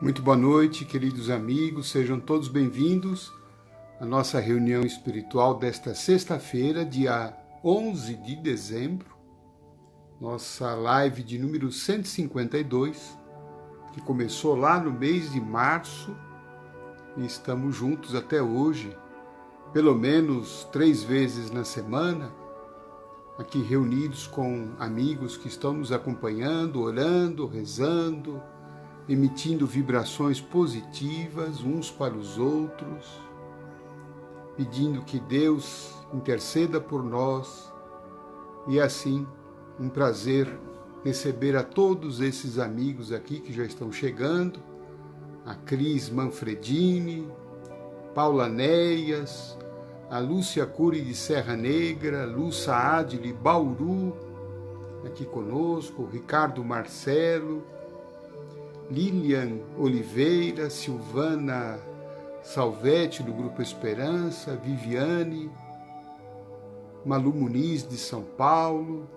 Muito boa noite, queridos amigos, sejam todos bem-vindos à nossa reunião espiritual desta sexta-feira, dia 11 de dezembro, nossa live de número 152, que começou lá no mês de março e estamos juntos até hoje, pelo menos 3 vezes na semana, aqui reunidos com amigos que estão nos acompanhando, orando, rezando, emitindo vibrações positivas uns para os outros, pedindo que Deus interceda por nós, e assim, um prazer receber a todos esses amigos aqui que já estão chegando, a Cris Manfredini, Paula Neias, a Lúcia Cury de Serra Negra, Lúcia Adile Bauru, aqui conosco, Ricardo Marcelo, Lilian Oliveira, Silvana Salvetti, do Grupo Esperança, Viviane, Malu Muniz, de São Paulo,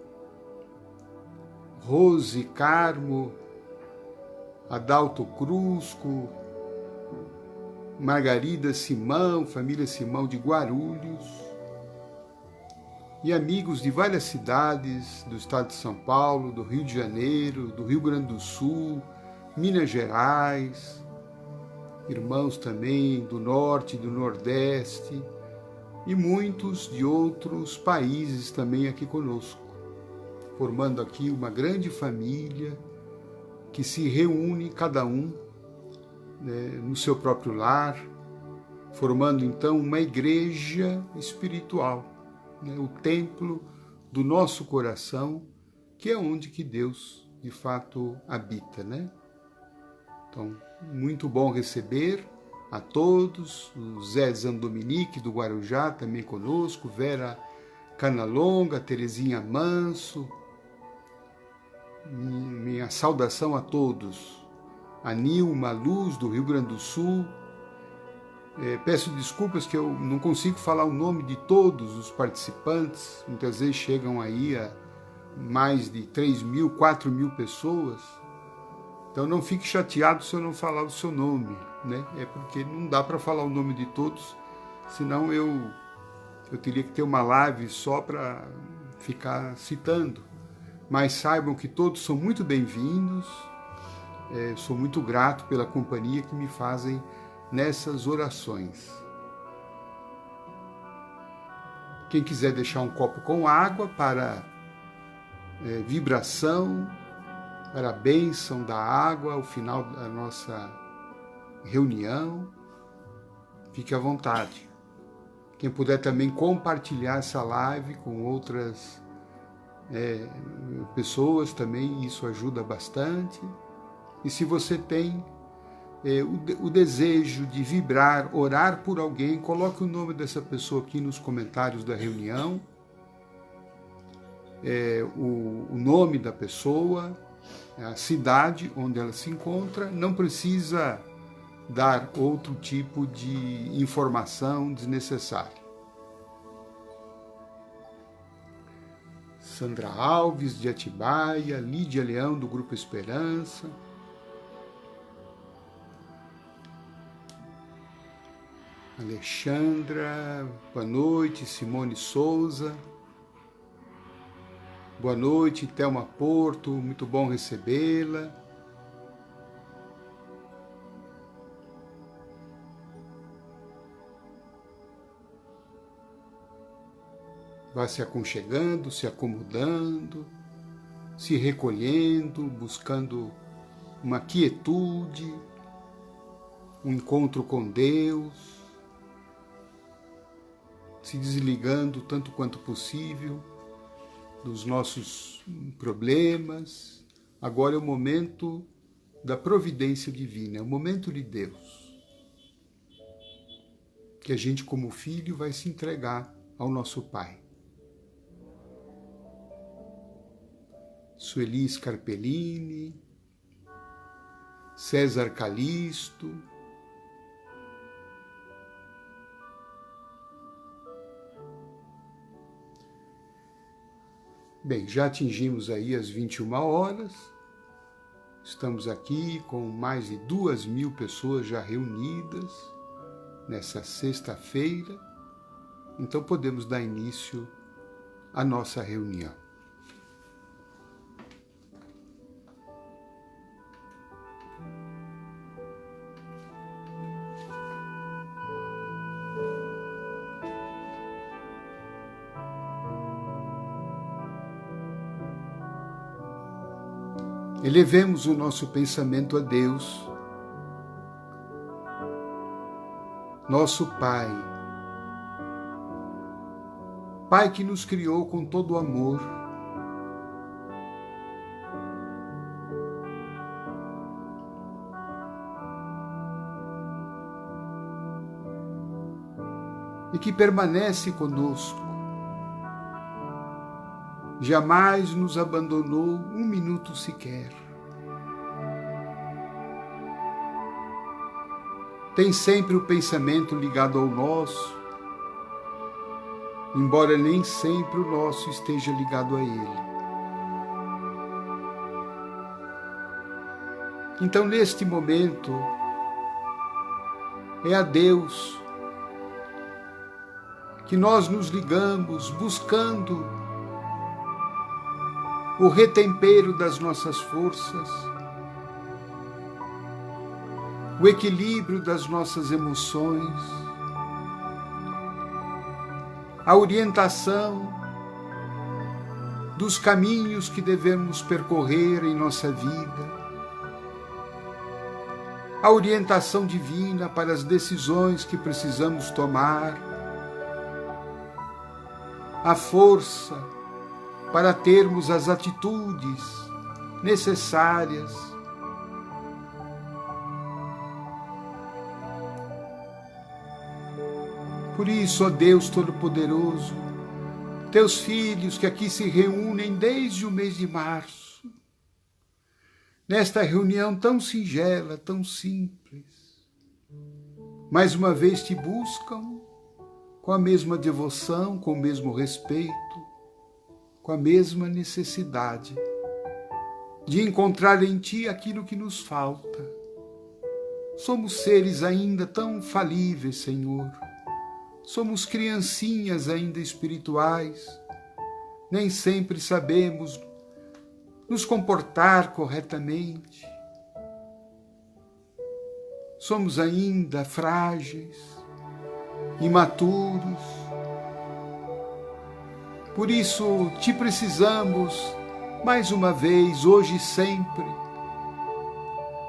Rose Carmo, Adalto Crusco, Margarida Simão, família Simão de Guarulhos, e amigos de várias cidades do estado de São Paulo, do Rio de Janeiro, do Rio Grande do Sul, Minas Gerais, irmãos também do Norte e do Nordeste, e muitos de outros países também aqui conosco, formando aqui uma grande família que se reúne, cada um, no seu próprio lar, formando então uma igreja espiritual, o templo do nosso coração, que é onde que Deus de fato habita, Então, muito bom receber a todos, o Zé Zandominique do Guarujá também conosco, Vera Canalonga, Terezinha Manso, minha saudação a todos, a Nilma Luz do Rio Grande do Sul. Peço desculpas que eu não consigo falar o nome de todos os participantes, muitas vezes chegam aí a mais de 3.000, 4.000 pessoas. Então não fique chateado se eu não falar o seu nome, É porque não dá para falar o nome de todos, senão eu teria que ter uma live só para ficar citando. Mas saibam que todos são muito bem-vindos, sou muito grato pela companhia que me fazem nessas orações. Quem quiser deixar um copo com água para vibração, para a bênção da água ao final da nossa reunião, fique à vontade. Quem puder também compartilhar essa live com outras pessoas também, isso ajuda bastante. E se você tem o desejo de vibrar, orar por alguém, coloque o nome dessa pessoa aqui nos comentários da reunião, o nome da pessoa, a cidade onde ela se encontra, não precisa dar outro tipo de informação desnecessária. Sandra Alves, de Atibaia, Lídia Leão, do Grupo Esperança, Alexandra, boa noite, Simone Souza, boa noite, Thelma Porto, muito bom recebê-la. Vá se aconchegando, se acomodando, se recolhendo, buscando uma quietude, um encontro com Deus, se desligando tanto quanto possível dos nossos problemas. Agora é o momento da providência divina, é o momento de Deus, que a gente como filho vai se entregar ao nosso Pai. Sueli Scarpellini, César Calisto, bem, já atingimos aí as 21 horas, Estamos aqui com mais de 2.000 pessoas já reunidas nessa sexta-feira, então podemos dar início à nossa reunião. Elevemos o nosso pensamento a Deus, nosso Pai, Pai que nos criou com todo amor, e que permanece conosco, jamais nos abandonou um minuto sequer. Tem sempre o pensamento ligado ao nosso, embora nem sempre o nosso esteja ligado a Ele. Então, neste momento, é a Deus que nós nos ligamos, buscando o retempero das nossas forças, o equilíbrio das nossas emoções, a orientação dos caminhos que devemos percorrer em nossa vida, a orientação divina para as decisões que precisamos tomar, a força para termos as atitudes necessárias. Por isso, ó Deus Todo-Poderoso, teus filhos que aqui se reúnem desde o mês de março, nesta reunião tão singela, tão simples, mais uma vez te buscam com a mesma devoção, com o mesmo respeito, com a mesma necessidade de encontrar em Ti aquilo que nos falta. Somos seres ainda tão falíveis, Senhor. Somos criancinhas ainda espirituais. Nem sempre sabemos nos comportar corretamente. Somos ainda frágeis, imaturos. Por isso, te precisamos, mais uma vez, hoje e sempre,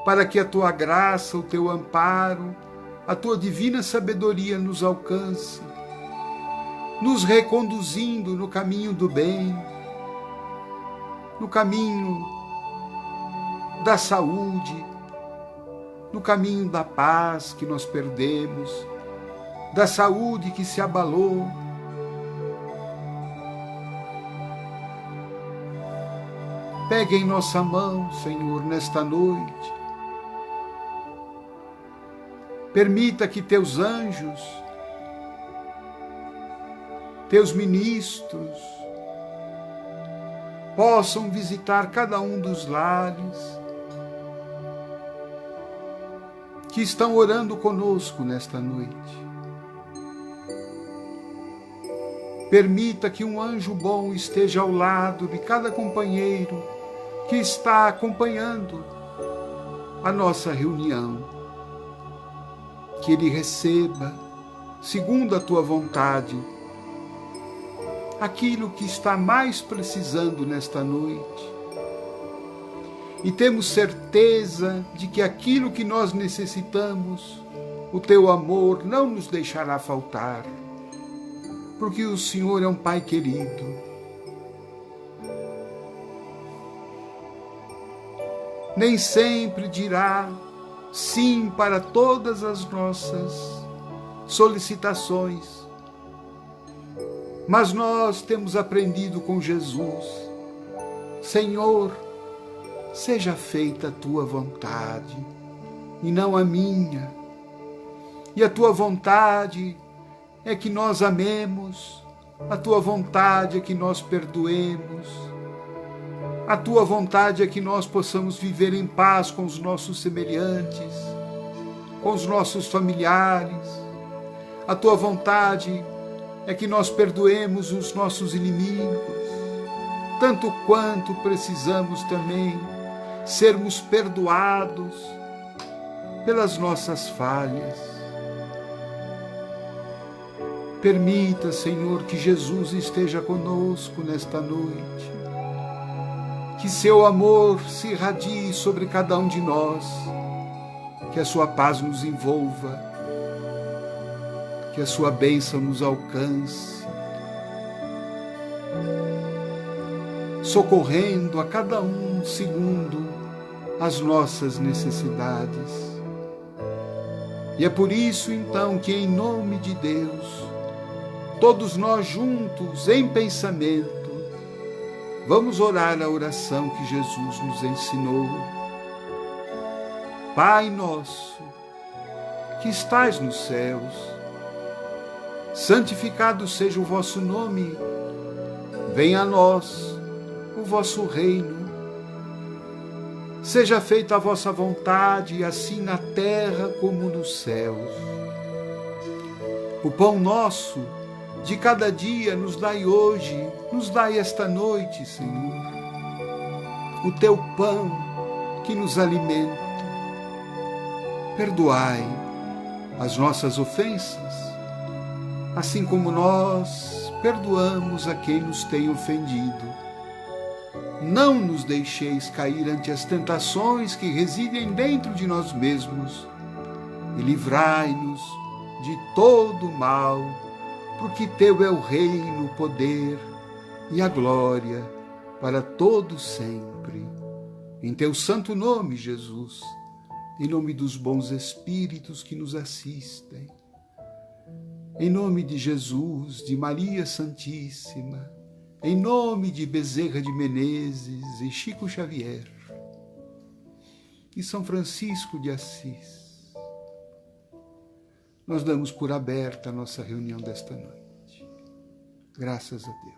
para que a tua graça, o teu amparo, a tua divina sabedoria nos alcance, nos reconduzindo no caminho do bem, no caminho da saúde, no caminho da paz que nós perdemos, da saúde que se abalou. Pegue em nossa mão, Senhor, nesta noite. Permita que teus anjos, teus ministros, possam visitar cada um dos lares que estão orando conosco nesta noite. Permita que um anjo bom esteja ao lado de cada companheiro que está acompanhando a nossa reunião. Que ele receba, segundo a tua vontade, aquilo que está mais precisando nesta noite. E temos certeza de que aquilo que nós necessitamos, o teu amor não nos deixará faltar, porque o Senhor é um Pai querido. Nem sempre dirá sim para todas as nossas solicitações, mas nós temos aprendido com Jesus: Senhor, seja feita a tua vontade e não a minha. E a tua vontade é que nós amemos, a tua vontade é que nós perdoemos, A tua vontade é que nós possamos viver em paz com os nossos semelhantes, com os nossos familiares. A tua vontade é que nós perdoemos os nossos inimigos, tanto quanto precisamos também sermos perdoados pelas nossas falhas. Permita, Senhor, que Jesus esteja conosco nesta noite, que seu amor se irradie sobre cada um de nós, que a sua paz nos envolva, que a sua bênção nos alcance, socorrendo a cada um segundo as nossas necessidades. E é por isso, então, que em nome de Deus, todos nós juntos, em pensamento, vamos orar a oração que Jesus nos ensinou. Pai nosso, que estais nos céus, santificado seja o vosso nome. Venha a nós o vosso reino. Seja feita a vossa vontade, assim na terra como nos céus. O pão nosso de cada dia nos dai hoje, nos dai esta noite, Senhor. O teu pão que nos alimenta. Perdoai as nossas ofensas, assim como nós perdoamos a quem nos tem ofendido. Não nos deixeis cair ante as tentações que residem dentro de nós mesmos, e livrai-nos de todo mal, porque teu é o reino, o poder e a glória para todo sempre. Em teu santo nome, Jesus, em nome dos bons espíritos que nos assistem, em nome de Jesus, de Maria Santíssima, em nome de Bezerra de Menezes e Chico Xavier e São Francisco de Assis, nós damos por aberta a nossa reunião desta noite. Graças a Deus.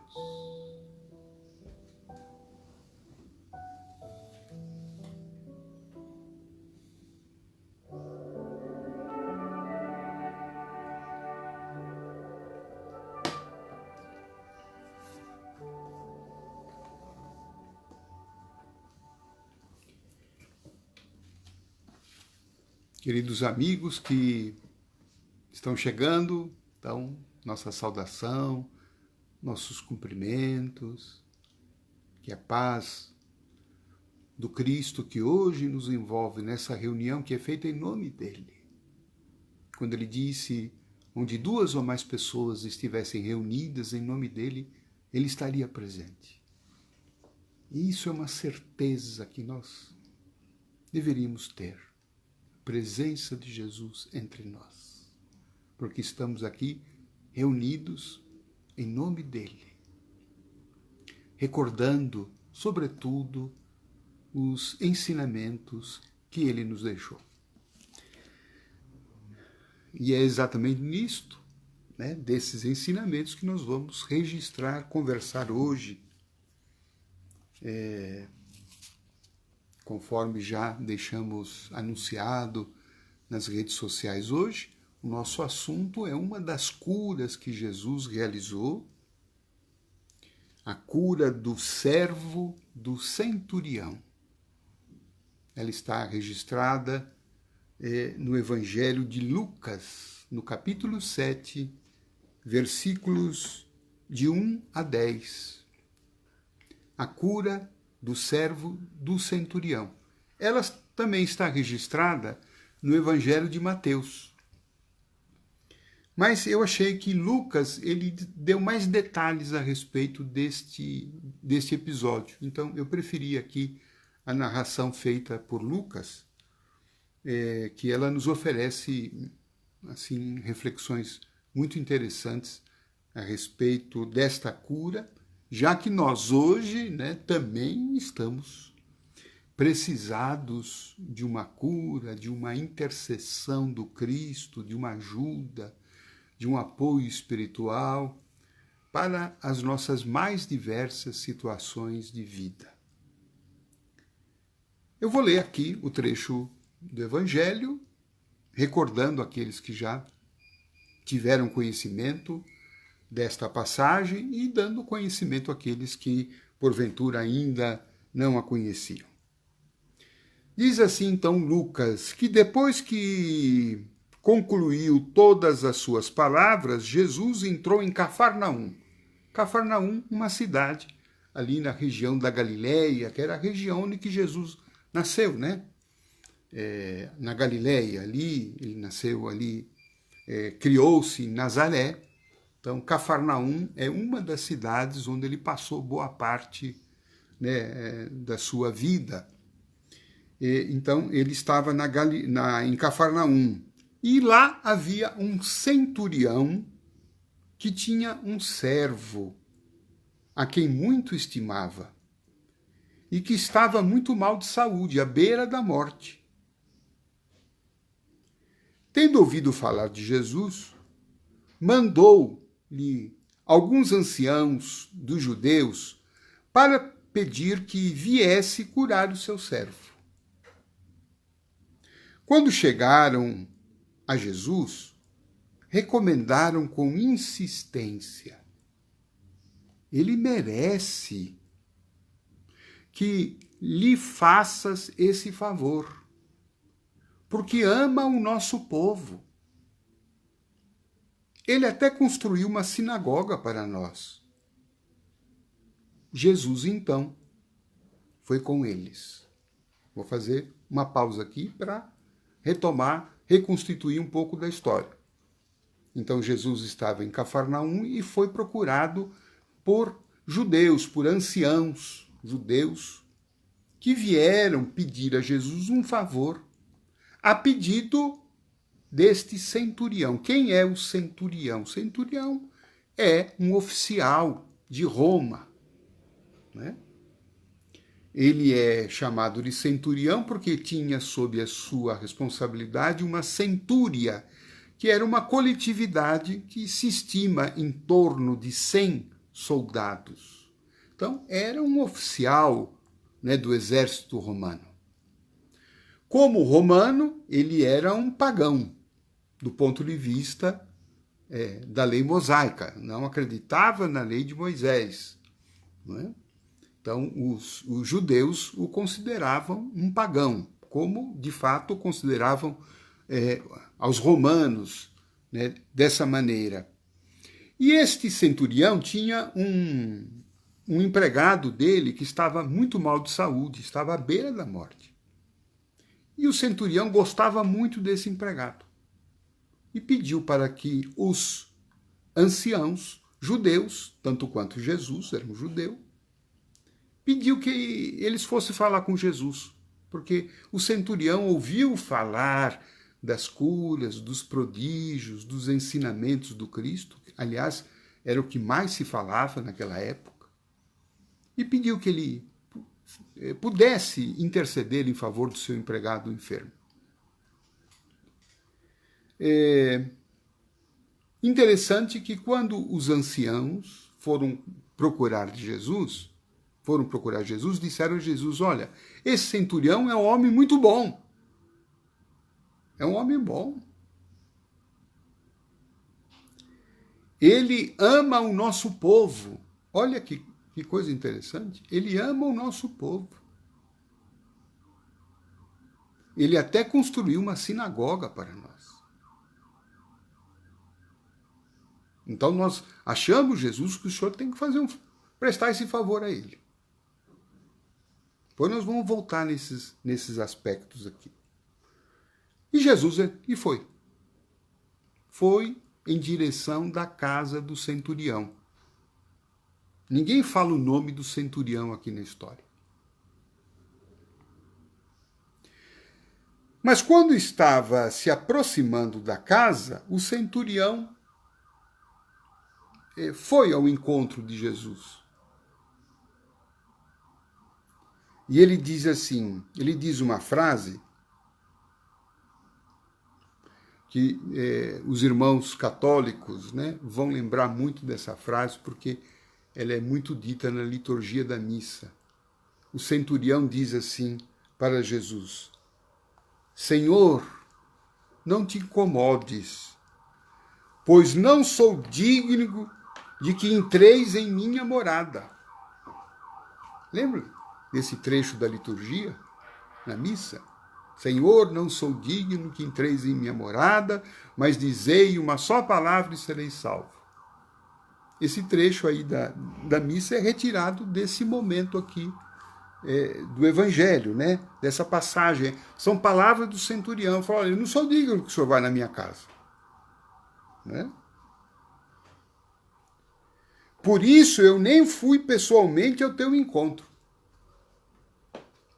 Queridos amigos que estão chegando, então, nossa saudação, nossos cumprimentos, que a paz do Cristo que hoje nos envolve nessa reunião que é feita em nome dele. Quando ele disse, onde 2 ou mais pessoas estivessem reunidas em nome dele, ele estaria presente. E isso é uma certeza que nós deveríamos ter. Presença de Jesus entre nós, porque estamos aqui reunidos em nome dele, recordando, sobretudo, os ensinamentos que ele nos deixou. E é exatamente nisto, desses ensinamentos, que nós vamos registrar, conversar hoje, conforme já deixamos anunciado nas redes sociais hoje. O nosso assunto é uma das curas que Jesus realizou, a cura do servo do centurião. Ela está registrada no Evangelho de Lucas, no capítulo 7, versículos de 1 a 10. A cura do servo do centurião. Ela também está registrada no Evangelho de Mateus. Mas eu achei que Lucas ele deu mais detalhes a respeito deste episódio. Então eu preferi aqui a narração feita por Lucas, que ela nos oferece assim, reflexões muito interessantes a respeito desta cura, já que nós hoje também estamos precisados de uma cura, de uma intercessão do Cristo, de uma ajuda, de um apoio espiritual para as nossas mais diversas situações de vida. Eu vou ler aqui o trecho do Evangelho, recordando aqueles que já tiveram conhecimento desta passagem e dando conhecimento àqueles que, porventura, ainda não a conheciam. Diz assim, então, Lucas, que depois que concluiu todas as suas palavras, Jesus entrou em Cafarnaum. Cafarnaum, uma cidade ali na região da Galileia, que era a região onde que Jesus nasceu, né? Na Galileia, ali, ele nasceu ali, criou-se em Nazaré. Então, Cafarnaum é uma das cidades onde ele passou boa parte, né, da sua vida. Então, ele estava em Cafarnaum. E lá havia um centurião que tinha um servo a quem muito estimava e que estava muito mal de saúde, à beira da morte. Tendo ouvido falar de Jesus, mandou-lhe alguns anciãos dos judeus para pedir que viesse curar o seu servo. Quando chegaram a Jesus, recomendaram com insistência: ele merece que lhe faças esse favor, porque ama o nosso povo. Ele até construiu uma sinagoga para nós. Jesus, então, foi com eles. Vou fazer uma pausa aqui para retomar, reconstituir um pouco da história. Então, Jesus estava em Cafarnaum e foi procurado por judeus, por anciãos judeus, que vieram pedir a Jesus um favor, a pedido deste centurião. Quem é o centurião? Centurião é um oficial de Roma, né? Ele é chamado de centurião porque tinha sob a sua responsabilidade uma centúria, que era uma coletividade que se estima em torno de 100 soldados. Então, era um oficial, né, do exército romano. Como romano, ele era um pagão, do ponto de vista da lei mosaica, não acreditava na lei de Moisés, não é? Então, os judeus o consideravam um pagão, como, de fato, consideravam aos romanos, né, dessa maneira. E este centurião tinha um empregado dele que estava muito mal de saúde, estava à beira da morte. E o centurião gostava muito desse empregado e pediu para que os anciãos judeus, tanto quanto Jesus era um judeu, pediu que eles fossem falar com Jesus, porque o centurião ouviu falar das curas, dos prodígios, dos ensinamentos do Cristo, aliás, era o que mais se falava naquela época, e pediu que ele pudesse interceder em favor do seu empregado enfermo. Interessante que quando os anciãos foram procurar Jesus, disseram a Jesus: olha, esse centurião é um homem muito bom. É um homem bom. Ele ama o nosso povo. Olha que coisa interessante. Ele ama o nosso povo. Ele até construiu uma sinagoga para nós. Então nós achamos, Jesus, que o senhor tem que prestar esse favor a ele. Depois nós vamos voltar nesses aspectos aqui. E Jesus foi. Foi em direção da casa do centurião. Ninguém fala o nome do centurião aqui na história. Mas quando estava se aproximando da casa, o centurião foi ao encontro de Jesus. E ele diz assim, ele diz uma frase que os irmãos católicos, né, vão lembrar muito dessa frase, porque ela é muito dita na liturgia da missa. O centurião diz assim: para Jesus: Senhor, não te incomodes, pois não sou digno de que entreis em minha morada. Lembra desse trecho da liturgia, na missa? Senhor, não sou digno que entreis em minha morada, mas dizei uma só palavra e sereis salvo. Esse trecho aí da missa é retirado desse momento aqui do Evangelho, né? Dessa passagem. São palavras do centurião. Fala: olha, eu não sou digno que o senhor vá na minha casa. Né? Por isso eu nem fui pessoalmente ao teu encontro.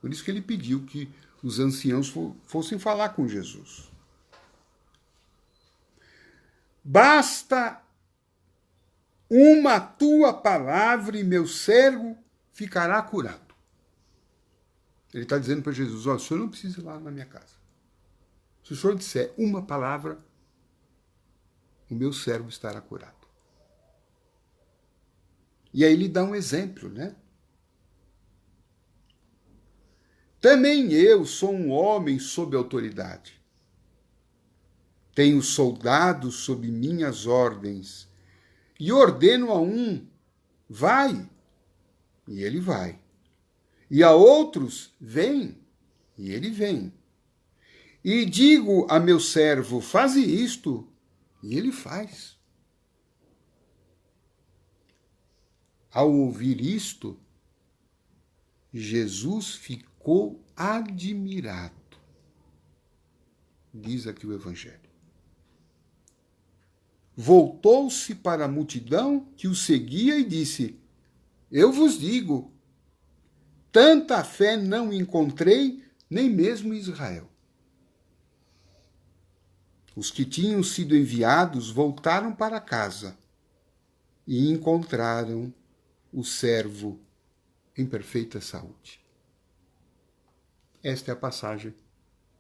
Por isso que ele pediu que os anciãos fossem falar com Jesus. Basta uma tua palavra e meu servo ficará curado. Ele está dizendo para Jesus: ó, o senhor não precisa ir lá na minha casa. Se o senhor disser uma palavra, o meu servo estará curado. E aí ele dá um exemplo, né? Também eu sou um homem sob autoridade. Tenho soldados sob minhas ordens. E ordeno a um: vai, e ele vai. E a outros: vem, e ele vem. E digo a meu servo: faze isto, e ele faz. Ao ouvir isto, Jesus ficou admirado. Diz aqui o Evangelho. Voltou-se para a multidão que o seguia e disse: eu vos digo, tanta fé não encontrei, nem mesmo em Israel. Os que tinham sido enviados voltaram para casa e encontraram o servo em perfeita saúde. Esta é a passagem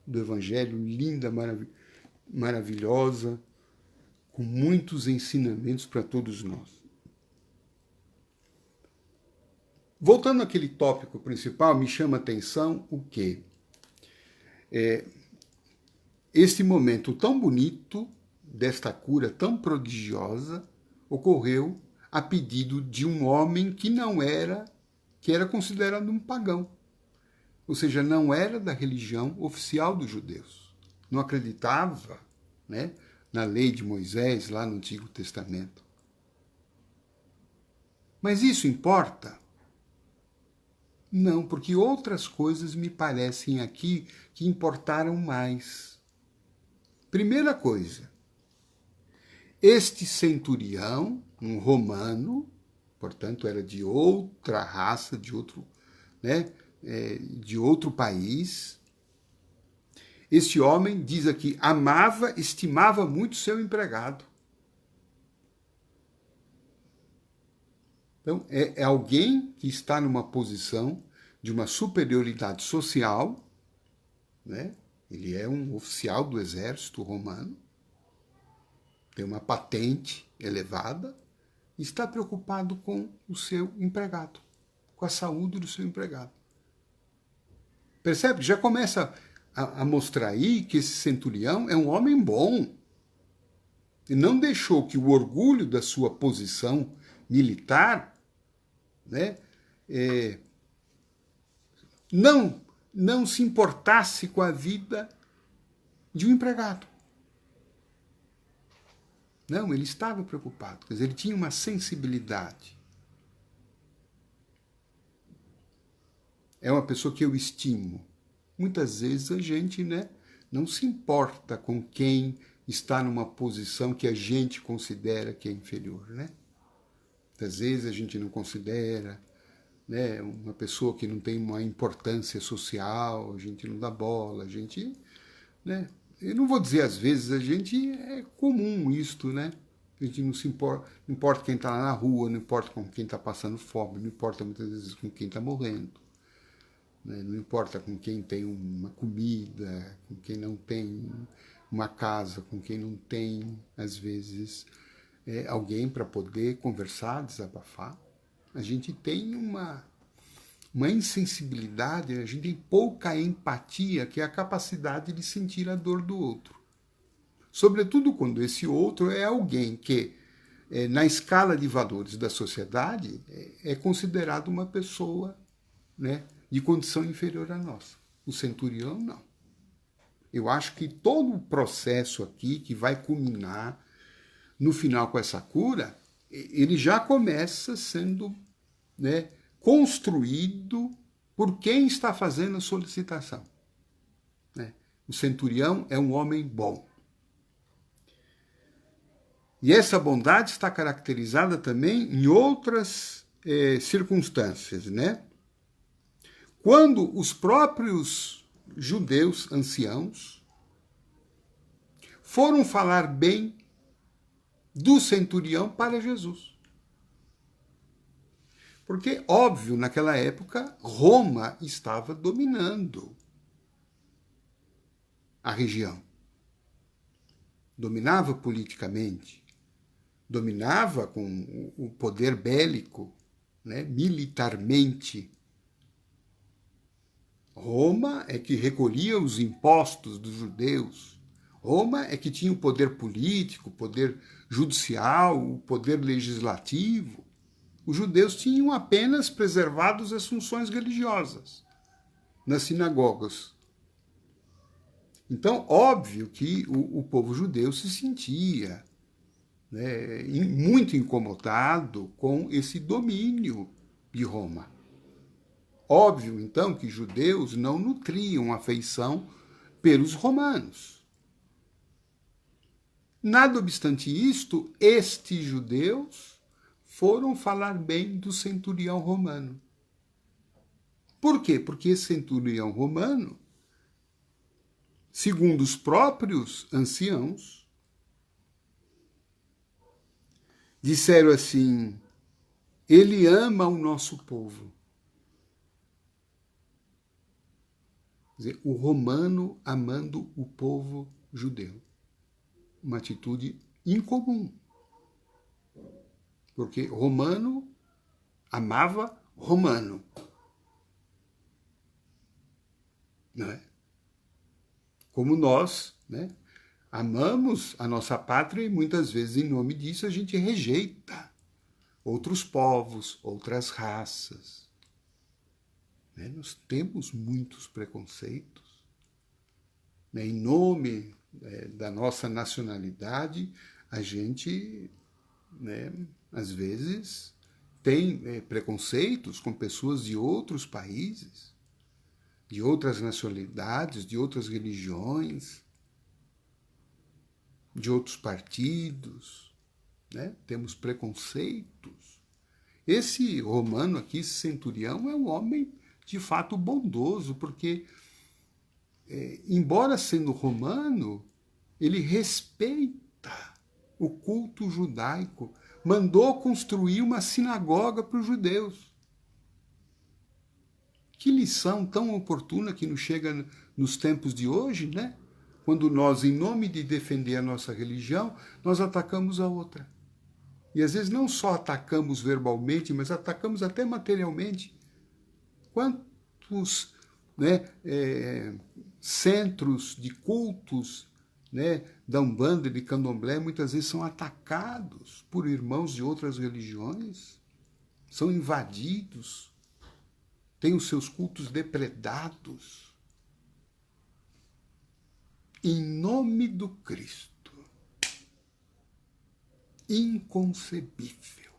do Evangelho, linda, maravilhosa, com muitos ensinamentos para todos nós. Voltando àquele tópico principal, me chama a atenção o quê? Este momento tão bonito, desta cura tão prodigiosa, ocorreu a pedido de um homem que era considerado um pagão. Ou seja, não era da religião oficial dos judeus. Não acreditava, né, na lei de Moisés, lá no Antigo Testamento. Mas isso importa? Não, porque outras coisas me parecem aqui que importaram mais. Primeira coisa, este centurião, um romano, portanto era de outra raça, de outro país, este homem, diz aqui, amava, estimava muito seu empregado. Então, é alguém que está numa posição de uma superioridade social, né? Ele é um oficial do exército romano, tem uma patente elevada, e está preocupado com o seu empregado, com a saúde do seu empregado. Percebe? Já começa a mostrar aí que esse centurião é um homem bom. E não deixou que o orgulho da sua posição militar, né, não se importasse com a vida de um empregado. Não, ele estava preocupado, quer dizer, ele tinha uma sensibilidade. É uma pessoa que eu estimo. Muitas vezes a gente, né, não se importa com quem está numa posição que a gente considera que é inferior, né? Muitas vezes a gente não considera, né, uma pessoa que não tem uma importância social, a gente não dá bola, a gente, né? Eu não vou dizer às vezes, a gente é comum isto, né? A gente não se importa, não importa quem está lá na rua, não importa com quem está passando fome, não importa muitas vezes com quem está morrendo. Não importa com quem tem uma comida, com quem não tem uma casa, com quem não tem, às vezes, alguém para poder conversar, desabafar. A gente tem uma insensibilidade, a gente tem pouca empatia, que é a capacidade de sentir a dor do outro. Sobretudo quando esse outro é alguém que, na escala de valores da sociedade, é considerado uma pessoa, né, de condição inferior à nossa. O centurião, não. Eu acho que todo o processo aqui, que vai culminar no final com essa cura, ele já começa sendo, né, construído por quem está fazendo a solicitação. Né? O centurião é um homem bom. E essa bondade está caracterizada também em outras circunstâncias, né? Quando os próprios judeus anciãos foram falar bem do centurião para Jesus. Porque, óbvio, naquela época, Roma estava dominando a região. Dominava politicamente, dominava com o poder bélico, né, militarmente. Roma é que recolhia os impostos dos judeus. Roma é que tinha o poder político, o poder judicial, o poder legislativo. Os judeus tinham apenas preservado as funções religiosas nas sinagogas. Então, óbvio que o povo judeu se sentia, né, muito incomodado com esse domínio de Roma. Óbvio, então, que judeus não nutriam afeição pelos romanos. Nada obstante isto, estes judeus foram falar bem do centurião romano. Por quê? Porque esse centurião romano, segundo os próprios anciãos, disseram assim: ele ama o nosso povo. Quer dizer, o romano amando o povo judeu. Uma atitude incomum. Porque romano amava romano. Não é? Como nós, né, amamos a nossa pátria e muitas vezes, em nome disso, a gente rejeita outros povos, outras raças. Né? Nós temos muitos preconceitos. Né? Em nome da nossa nacionalidade, a gente, né, às vezes, tem preconceitos com pessoas de outros países, de outras nacionalidades, de outras religiões, de outros partidos, né? Temos preconceitos. Esse romano aqui, esse centurião, é um homem de fato bondoso, porque, embora sendo romano, ele respeita o culto judaico, mandou construir uma sinagoga para os judeus. Que lição tão oportuna que nos chega nos tempos de hoje, né? Quando nós, em nome de defender a nossa religião, nós atacamos a outra. E às vezes não só atacamos verbalmente, mas atacamos até materialmente. Quantos, né, centros de cultos, né, da Umbanda e de Candomblé muitas vezes são atacados por irmãos de outras religiões, são invadidos, têm os seus cultos depredados. Em nome do Cristo. Inconcebível.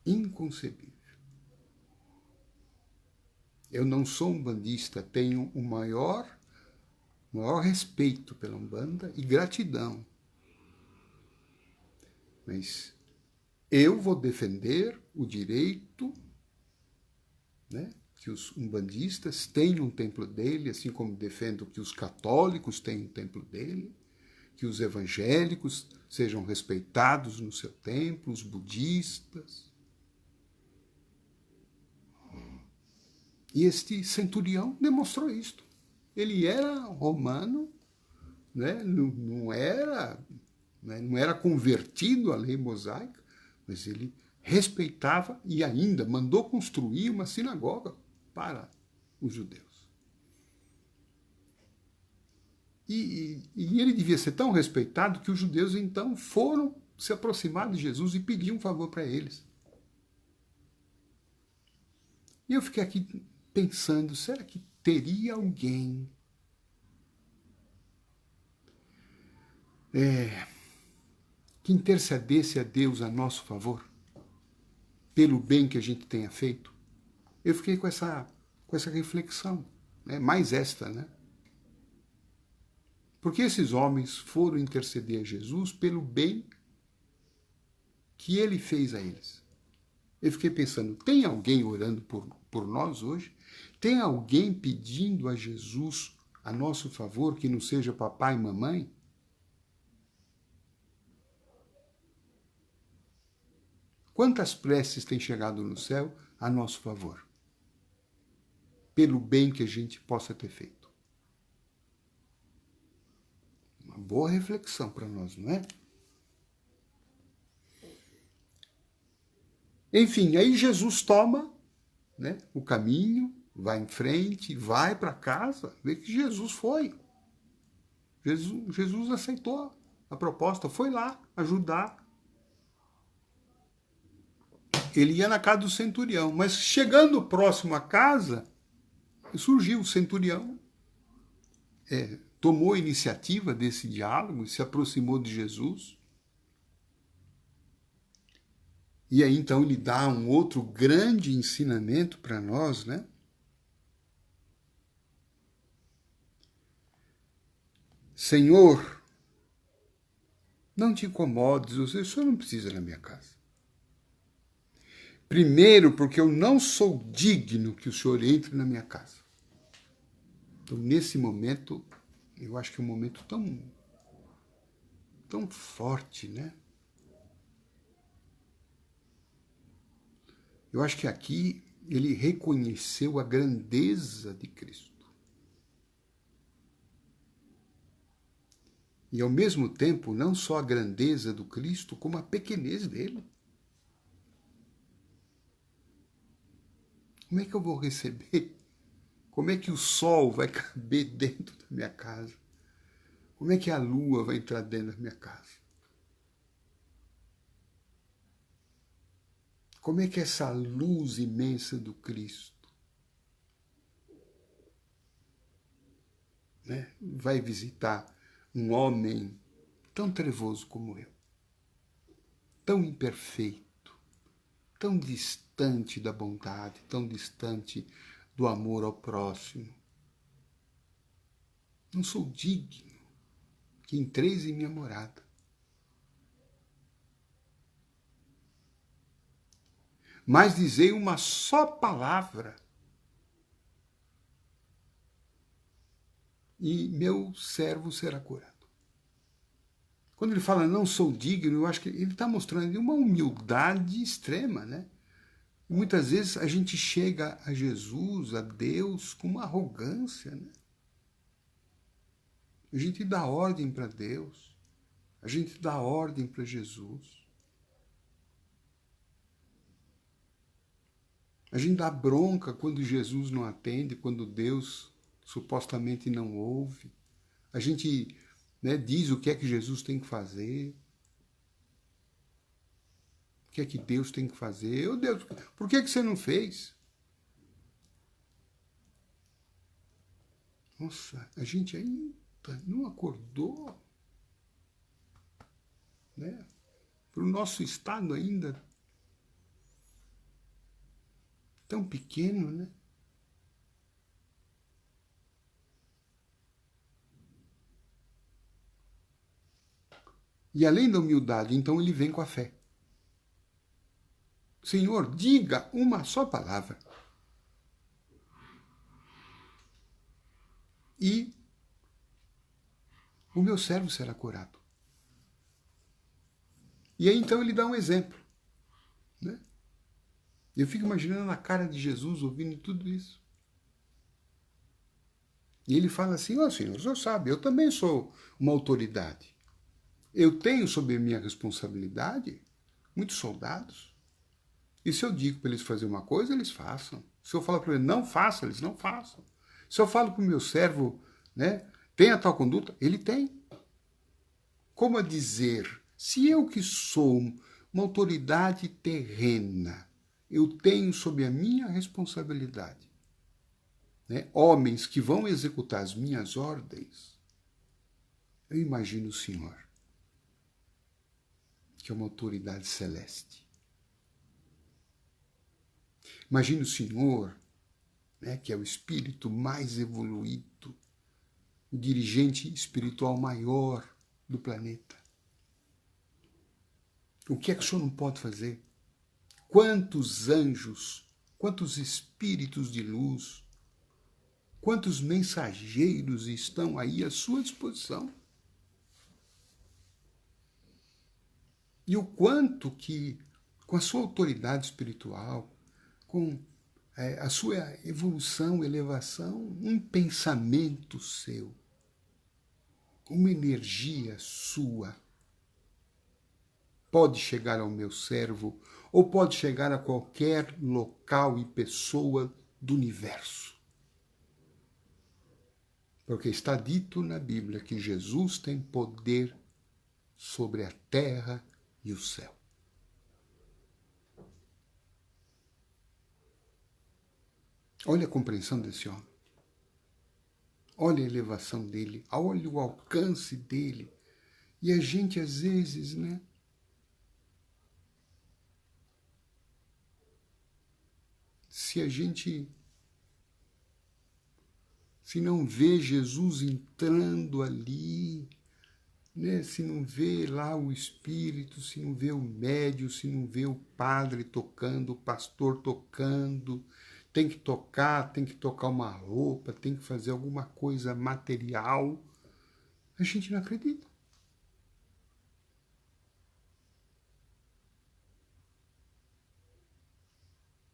Inconcebível. Eu não sou umbandista, tenho o maior respeito pela Umbanda e gratidão. Mas eu vou defender o direito, né, que os umbandistas tenham um templo dele, assim como defendo que os católicos tenham um templo dele, que os evangélicos sejam respeitados no seu templo, os budistas. E este centurião demonstrou isto. Ele era romano, né? não era convertido à lei mosaica, mas ele respeitava e ainda mandou construir uma sinagoga para os judeus. E ele devia ser tão respeitado que os judeus, então, foram se aproximar de Jesus e pedir um favor para eles. E eu fiquei aqui pensando, será que teria alguém que intercedesse a Deus a nosso favor, pelo bem que a gente tenha feito? Eu fiquei com essa reflexão, né? Mais esta, né? Porque esses homens foram interceder a Jesus pelo bem que ele fez a eles. Eu fiquei pensando, tem alguém orando por nós hoje? Tem alguém pedindo a Jesus a nosso favor, que não seja papai e mamãe? Quantas preces têm chegado no céu a nosso favor? Pelo bem que a gente possa ter feito. Uma boa reflexão para nós, não é? Enfim, aí Jesus toma, né, o caminho, vai em frente, vai para casa, vê que Jesus foi. Jesus aceitou a proposta, foi lá ajudar. Ele ia na casa do centurião, mas chegando próximo à casa, surgiu o centurião, tomou a iniciativa desse diálogo, se aproximou de Jesus. E aí então ele dá um outro grande ensinamento para nós, né? Senhor, não te incomodes, o senhor não precisa ir na minha casa. Primeiro, porque eu não sou digno que o senhor entre na minha casa. Então, nesse momento, eu acho que é um momento tão forte, né? Eu acho que aqui ele reconheceu a grandeza de Cristo. E, ao mesmo tempo, não só a grandeza do Cristo, como a pequenez dele. Como é que eu vou receber? Como é que o sol vai caber dentro da minha casa? Como é que a lua vai entrar dentro da minha casa? Como é que essa luz imensa do Cristo, né, vai visitar um homem tão trevoso como eu, tão imperfeito, tão distante da bondade, tão distante do amor ao próximo? Não sou digno que entreis em minha morada. Mas dizei uma só palavra e meu servo será curado. Quando ele fala não sou digno, eu acho que ele está mostrando uma humildade extrema, né? Muitas vezes a gente chega a Jesus, a Deus, com uma arrogância, né? A gente dá ordem para Deus, a gente dá ordem para Jesus. A gente dá bronca quando Jesus não atende, quando Deus supostamente não ouve. A gente, né, diz o que é que Jesus tem que fazer. O que é que Deus tem que fazer? Oh, Deus, por que você não fez? Nossa, a gente ainda não acordou, né? Para o nosso estado ainda tão pequeno, né? E além da humildade, então ele vem com a fé. Senhor, diga uma só palavra. E o meu servo será curado. E aí então ele dá um exemplo, né? Eu fico imaginando a cara de Jesus ouvindo tudo isso. E ele fala assim, ó Senhor, o senhor sabe, eu também sou uma autoridade. Eu tenho sob minha responsabilidade muitos soldados. E se eu digo para eles fazerem uma coisa, eles façam. Se eu falo para eles não façam, eles não façam. Se eu falo para o meu servo, né, tenha tal conduta, ele tem. Como a dizer, se eu que sou uma autoridade terrena, eu tenho sob a minha responsabilidade, né, homens que vão executar as minhas ordens, eu imagino o Senhor, que é uma autoridade celeste. Imagino o Senhor, né, que é o espírito mais evoluído, o dirigente espiritual maior do planeta. O que é que o Senhor não pode fazer? Quantos anjos, quantos espíritos de luz, quantos mensageiros estão aí à sua disposição? E o quanto que, com a sua autoridade espiritual, com a sua evolução, elevação, um pensamento seu, uma energia sua, pode chegar ao meu servo ou pode chegar a qualquer local e pessoa do universo. Porque está dito na Bíblia que Jesus tem poder sobre a terra e o céu. Olha a compreensão desse homem. Olha a elevação dele, olha o alcance dele. E a gente, às vezes, né? Se não vê Jesus entrando ali, né? Se não vê lá o Espírito, se não vê o médium, se não vê o padre tocando, o pastor tocando, tem que tocar uma roupa, tem que fazer alguma coisa material, a gente não acredita.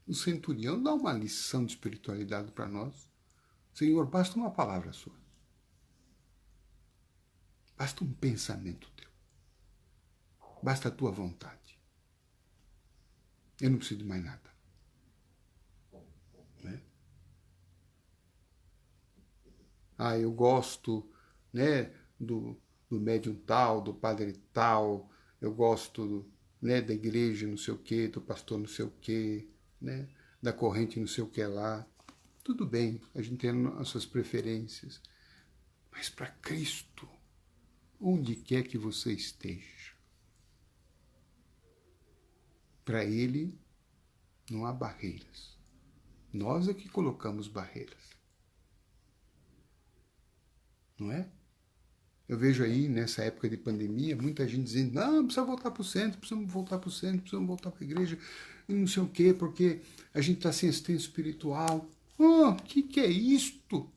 O centurião dá uma lição de espiritualidade para nós. Senhor, basta uma palavra sua. Basta um pensamento teu. Basta a tua vontade. Eu não preciso de mais nada. Né? Eu gosto, né, do médium tal, do padre tal, eu gosto, né, da igreja não sei o quê, do pastor não sei o quê, né, da corrente não sei o que lá. Tudo bem, a gente tem as suas preferências. Mas para Cristo, onde quer que você esteja, para Ele não há barreiras. Nós é que colocamos barreiras. Não é? Eu vejo aí, nessa época de pandemia, muita gente dizendo, não, precisa voltar para o centro, precisamos voltar para o centro, precisamos voltar para a igreja, e não sei o quê, porque a gente está sem assistência espiritual. O que é isto?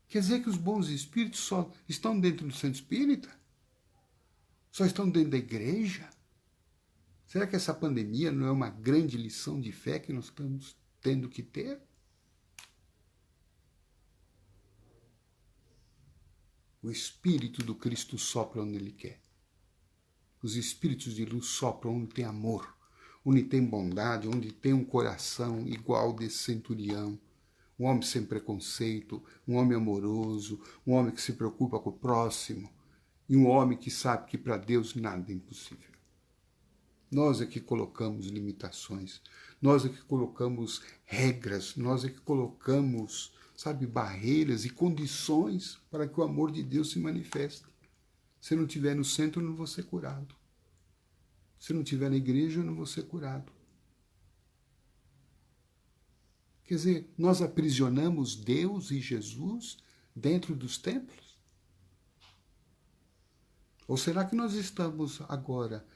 Quer dizer que os bons espíritos só estão dentro do centro espírita? Só estão dentro da igreja? Será que essa pandemia não é uma grande lição de fé que nós estamos tendo que ter? O Espírito do Cristo sopra onde Ele quer. Os espíritos de luz sopram onde tem amor, onde tem bondade, onde tem um coração igual desse centurião. Um homem sem preconceito, um homem amoroso, um homem que se preocupa com o próximo e um homem que sabe que para Deus nada é impossível. Nós é que colocamos limitações, nós é que colocamos regras, nós é que colocamos, sabe, barreiras e condições para que o amor de Deus se manifeste. Se não estiver no centro, eu não vou ser curado. Se não estiver na igreja, eu não vou ser curado. Quer dizer, nós aprisionamos Deus e Jesus dentro dos templos? Ou será que nós estamos agora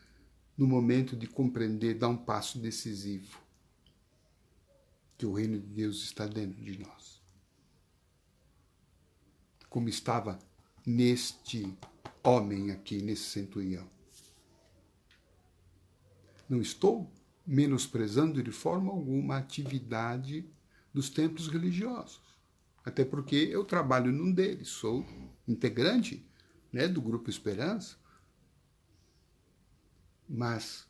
no momento de compreender, dar um passo decisivo, que o reino de Deus está dentro de nós? Como estava neste homem aqui, nesse centurião. Não estou menosprezando de forma alguma a atividade dos templos religiosos. Até porque eu trabalho num deles, sou integrante, né, do Grupo Esperança. Mas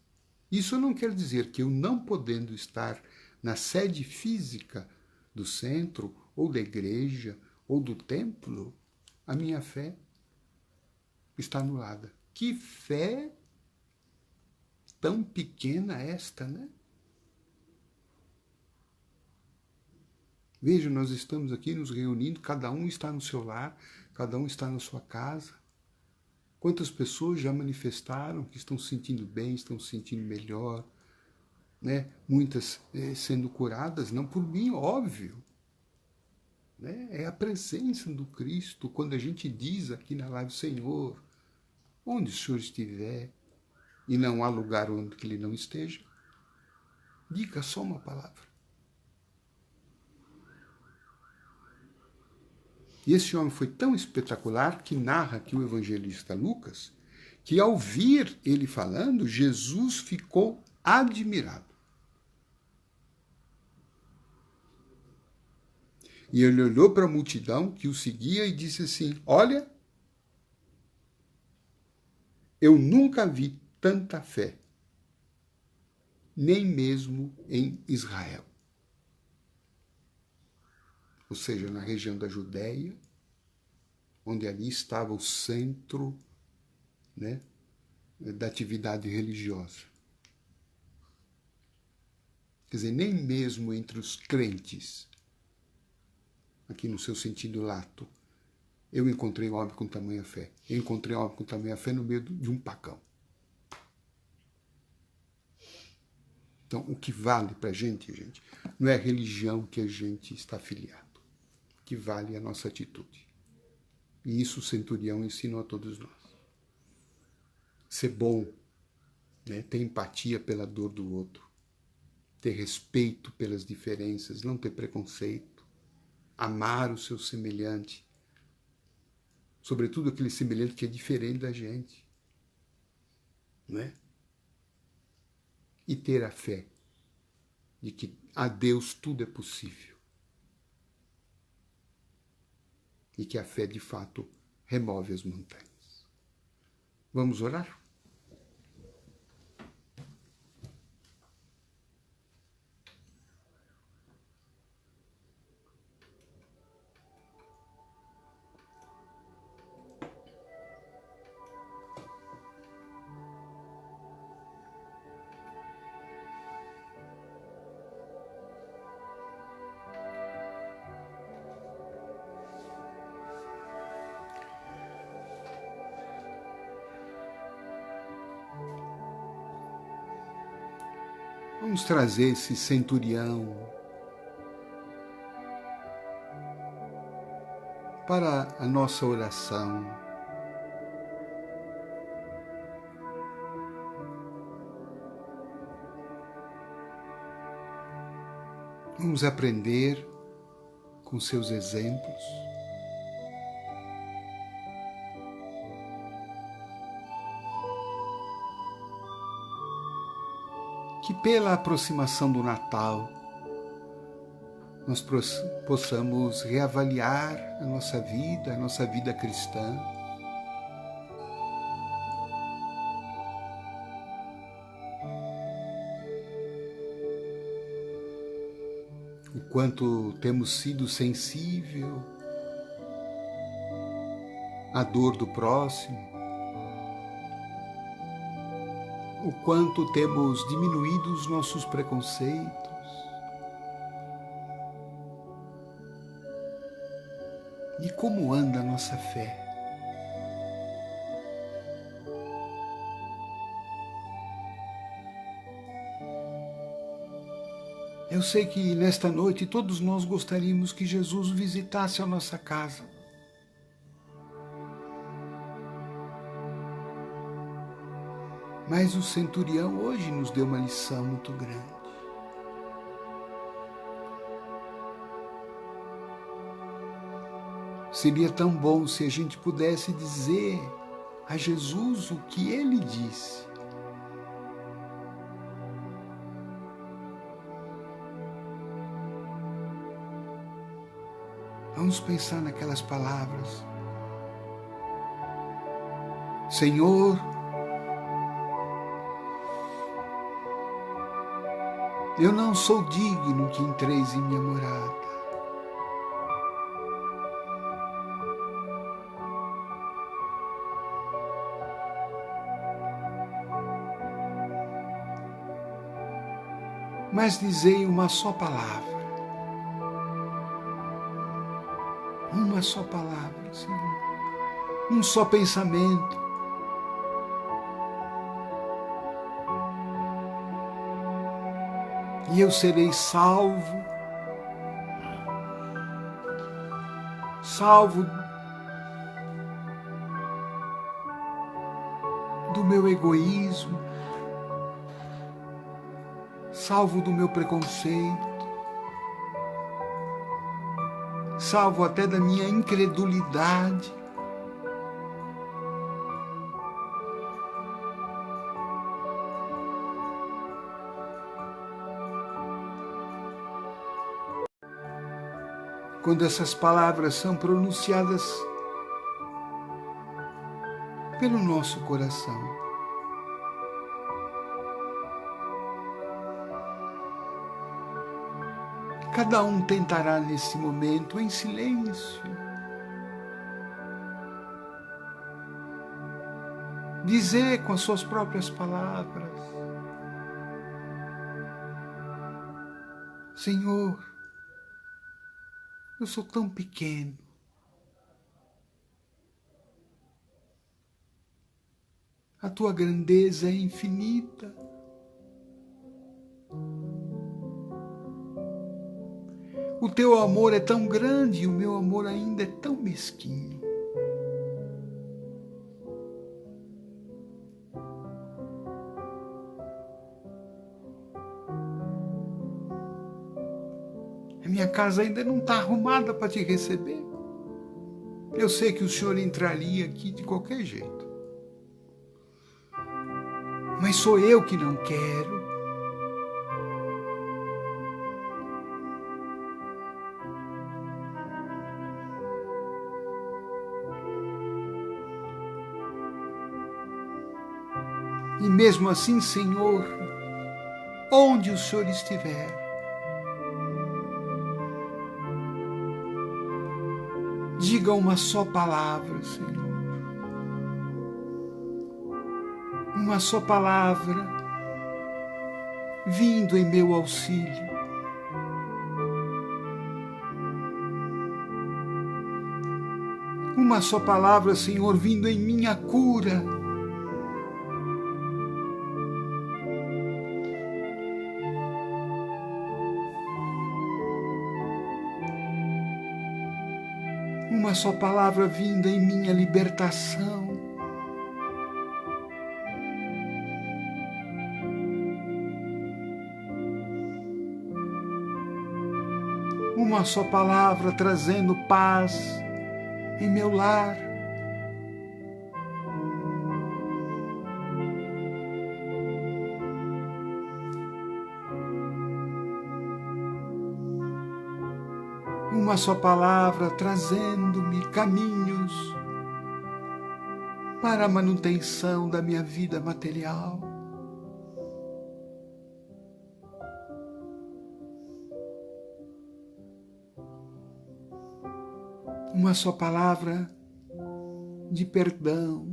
Isso não quer dizer que eu, não podendo estar na sede física do centro, ou da igreja, ou do templo, a minha fé está anulada. Que fé tão pequena esta, né? Veja, nós estamos aqui nos reunindo, cada um está no seu lar, cada um está na sua casa. Quantas pessoas já manifestaram que estão se sentindo bem, estão se sentindo melhor, né? Muitas sendo curadas, não por mim, óbvio. Né? É a presença do Cristo, quando a gente diz aqui na live, Senhor, onde o Senhor estiver, e não há lugar onde que Ele não esteja, diga só uma palavra. E esse homem foi tão espetacular que narra aqui o evangelista Lucas, que ao ouvir ele falando, Jesus ficou admirado. E ele olhou para a multidão que o seguia e disse assim, olha, eu nunca vi tanta fé, nem mesmo em Israel. Ou seja, na região da Judéia, onde ali estava o centro, né, da atividade religiosa. Quer dizer, nem mesmo entre os crentes, aqui no seu sentido lato, eu encontrei um homem com tamanha fé. Eu encontrei um homem com tamanha fé no meio de um pagão. Então, o que vale para a gente, não é a religião que a gente está afiliado. O que vale é a nossa atitude. E isso o centurião ensinou a todos nós. Ser bom, né? Ter empatia pela dor do outro, ter respeito pelas diferenças, não ter preconceito, amar o seu semelhante, sobretudo aquele semelhante que é diferente da gente, né? E ter a fé de que a Deus tudo é possível. E que a fé, de fato, remove as montanhas. Vamos orar? Vamos trazer esse centurião para a nossa oração. Vamos aprender com seus exemplos. Que pela aproximação do Natal, nós possamos reavaliar a nossa vida cristã. O quanto temos sido sensível à dor do próximo, o quanto temos diminuído os nossos preconceitos, e como anda a nossa fé. Eu sei que nesta noite todos nós gostaríamos que Jesus visitasse a nossa casa. Mas o centurião hoje nos deu uma lição muito grande. Seria tão bom se a gente pudesse dizer a Jesus o que ele disse. Vamos pensar naquelas palavras. Senhor, Eu não sou digno que entreis em minha morada. Mas dizei uma só palavra. Uma só palavra, Senhor. Um só pensamento. E eu serei salvo. Salvo do meu egoísmo. Salvo do meu preconceito. Salvo até da minha incredulidade. Quando essas palavras são pronunciadas pelo nosso coração. Cada um tentará nesse momento, em silêncio, dizer com as suas próprias palavras: Senhor, eu sou tão pequeno. A tua grandeza é infinita. O teu amor é tão grande e o meu amor ainda é tão mesquinho. A minha casa ainda não está arrumada para te receber. Eu sei que o Senhor entraria aqui de qualquer jeito. Mas sou eu que não quero. E mesmo assim, Senhor, onde o Senhor estiver, diga uma só palavra, Senhor. Uma só palavra vindo em meu auxílio. Uma só palavra, Senhor, vindo em minha cura. Uma só palavra vinda em minha libertação. Uma só palavra trazendo paz em meu lar. Uma só palavra trazendo-me caminhos para a manutenção da minha vida material. Uma só palavra de perdão.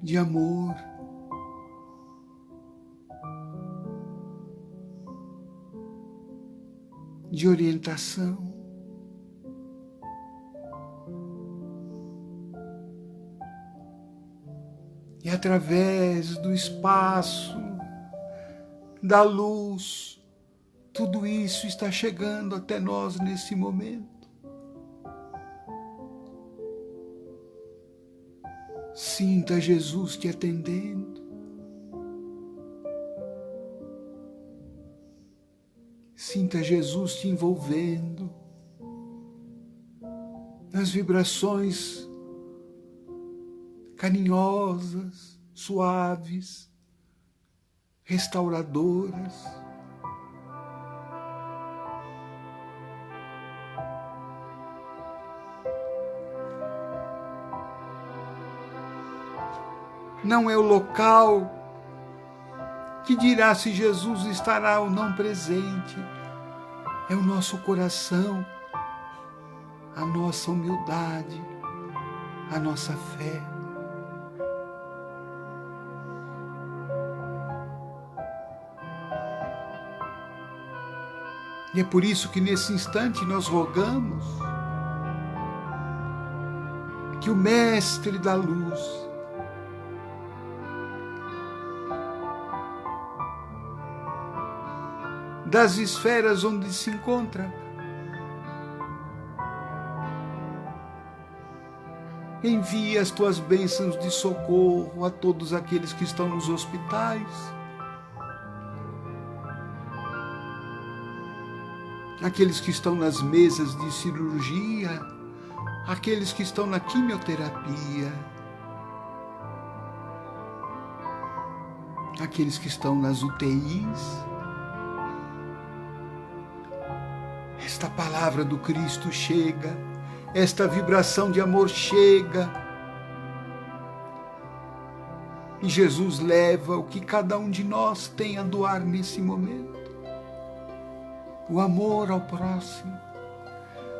De amor. De orientação. E através do espaço, da luz, tudo isso está chegando até nós nesse momento. Sinta Jesus te atendendo. Sinta Jesus te envolvendo nas vibrações carinhosas, suaves, restauradoras. não é o local que dirá se Jesus estará ou não presente. É o nosso coração, a nossa humildade, a nossa fé. E é por isso que nesse instante nós rogamos que o Mestre da Luz das esferas onde se encontra envie as tuas bênçãos de socorro a todos aqueles que estão nos hospitais, aqueles que estão nas mesas de cirurgia, aqueles que estão na quimioterapia, aqueles que estão nas UTIs. Esta palavra do Cristo chega, esta vibração de amor chega, e Jesus leva o que cada um de nós tem a doar nesse momento. O amor ao próximo,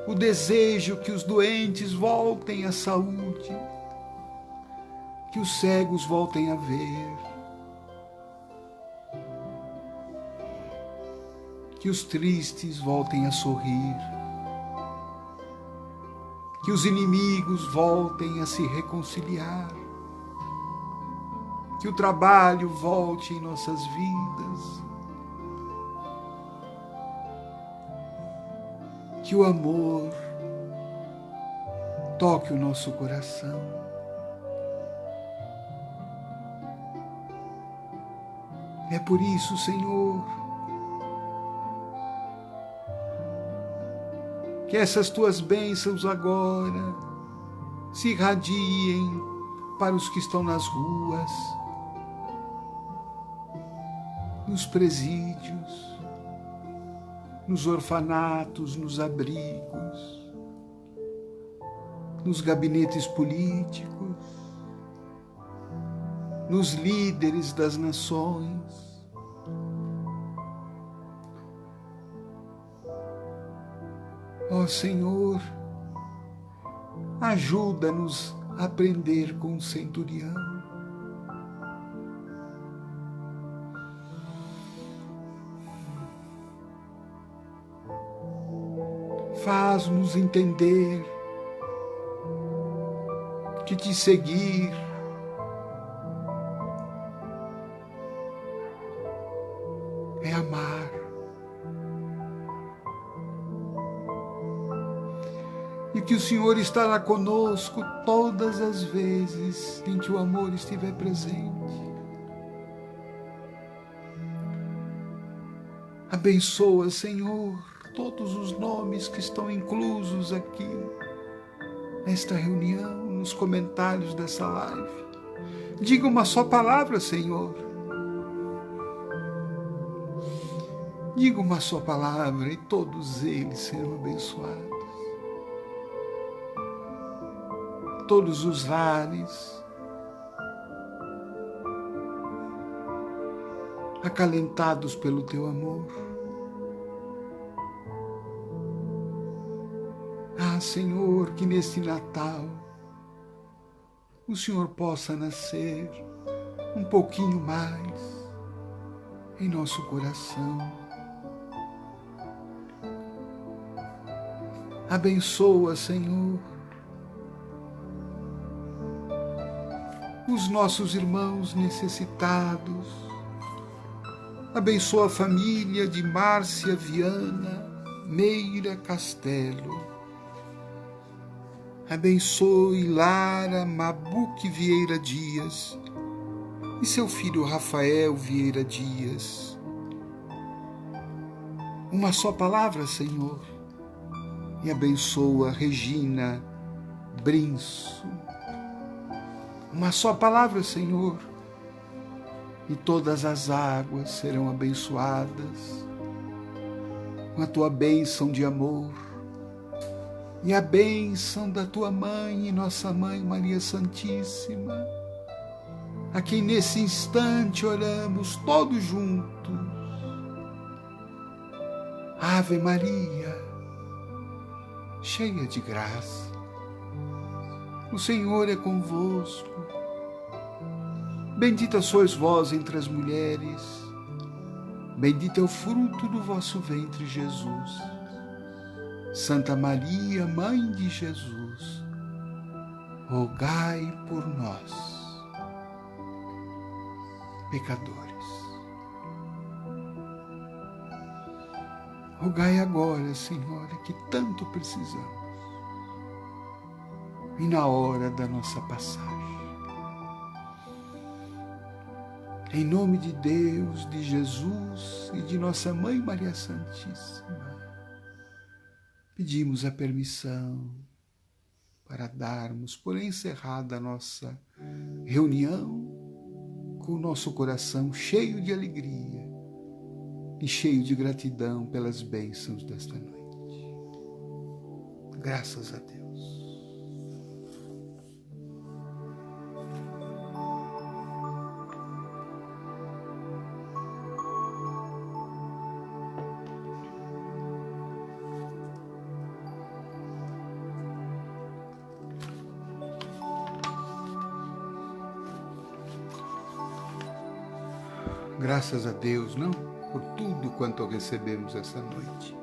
o desejo que os doentes voltem à saúde, que os cegos voltem a ver, que os tristes voltem a sorrir, que os inimigos voltem a se reconciliar, que o trabalho volte em nossas vidas, que o amor toque o nosso coração. É por isso, Senhor, que essas tuas bênçãos agora se irradiem para os que estão nas ruas, nos presídios, nos orfanatos, nos abrigos, nos gabinetes políticos, nos líderes das nações. Ó Senhor, ajuda-nos a aprender com o centurião. Faz-nos entender que te seguir é amar. E que o Senhor estará conosco todas as vezes em que o amor estiver presente. Abençoa, Senhor, todos os nomes que estão inclusos aqui nesta reunião, nos comentários dessa live. Diga uma só palavra, Senhor. Diga uma só palavra e todos eles serão abençoados. Todos os lares acalentados pelo teu amor. Ah, Senhor, que neste Natal o Senhor possa nascer um pouquinho mais em nosso coração. Abençoa, Senhor, os nossos irmãos necessitados. Abençoa a família de Márcia Viana Meira Castelo. Abençoe Lara Mabuque Vieira Dias e seu filho Rafael Vieira Dias. Uma só palavra, Senhor, e abençoa Regina Brinço. Uma só palavra, Senhor, e todas as águas serão abençoadas com a tua bênção de amor e a bênção da tua mãe e nossa mãe Maria Santíssima, a quem nesse instante oramos todos juntos. Ave Maria, cheia de graça, o Senhor é convosco. Bendita sois vós entre as mulheres, bendito é o fruto do vosso ventre, Jesus. Santa Maria, Mãe de Jesus, rogai por nós, pecadores. Rogai agora, Senhora, que tanto precisamos, e na hora da nossa passagem. Em nome de Deus, de Jesus e de nossa Mãe Maria Santíssima, pedimos a permissão para darmos por encerrada a nossa reunião com o nosso coração cheio de alegria e cheio de gratidão pelas bênçãos desta noite. Graças a Deus. Graças a Deus, não? Por tudo quanto recebemos essa noite.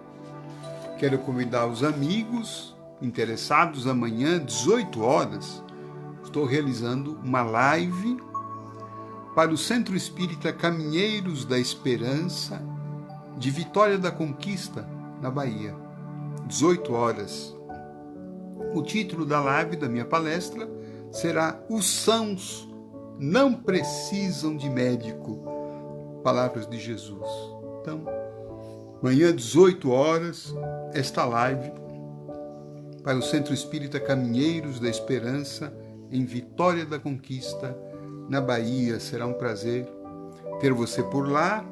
Quero convidar os amigos interessados, amanhã, 18 horas, estou realizando uma live para o Centro Espírita Caminheiros da Esperança, de Vitória da Conquista, na Bahia. 18 horas. O título da live, da minha palestra, será Os Sãos Não Precisam de Médico. Palavras de Jesus. Então, amanhã, 18 horas, esta live para o Centro Espírita Caminheiros da Esperança, em Vitória da Conquista, na Bahia. Será um prazer ter você por lá.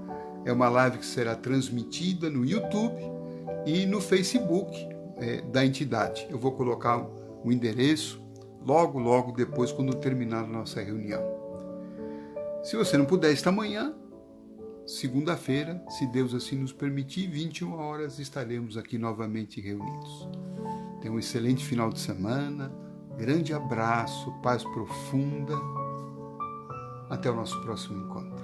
É uma live que será transmitida no YouTube e no Facebook da entidade. Eu vou colocar o endereço logo depois, quando terminar a nossa reunião. Se você não puder esta manhã, segunda-feira, se Deus assim nos permitir, 21 horas, estaremos aqui novamente reunidos. Tenha um excelente final de semana, grande abraço, paz profunda. Até o nosso próximo encontro.